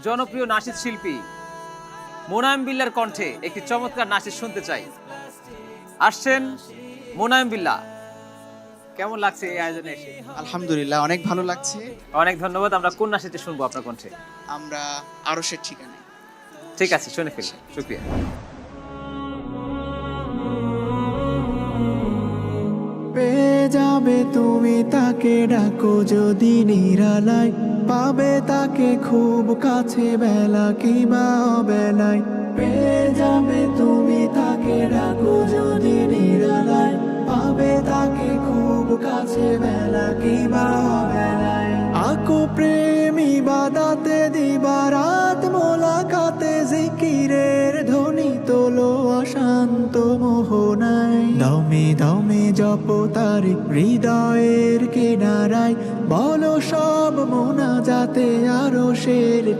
জনপ্রিয় নাশিদ শিল্পী মোনায়েম বিল্লার কণ্ঠে একটি চমৎকার নাশিদ শুনতে চাই। আসছেন মোনায়েম বিল্লাহ। কেমন লাগছে এই আয়োজনে এসে? আলহামদুলিল্লাহ, অনেক ভালো লাগছে। অনেক ধন্যবাদ। আমরা কোন নাশিদটি শুনবো আপনার কণ্ঠে? আমরা আরশের ঠিকানায়। ঠিক আছে, শুনে ফেলি। শুকরিয়া। পেয়ে যাবে তুমি তাকে, ডাকো যদি নিরালায়, পাবে তাকে খুব কাছে বেলা কিবা অবেলায়। পেয়ে যাবে তুমি তাকে, ডাকো যদি নিরালায়, পাবে তাকে খুব কাছে বেলা কিবা অবেলায়। আকো প্রেম ইবাদাতে দিবারাত মোলাকাতে, জিকিরের ধ্বনি তোলো অশান্ত মোহনায়। দমে দমে জপ তার হৃদয়ের কিনারায়, বলো সব মোনাজাতে আরশের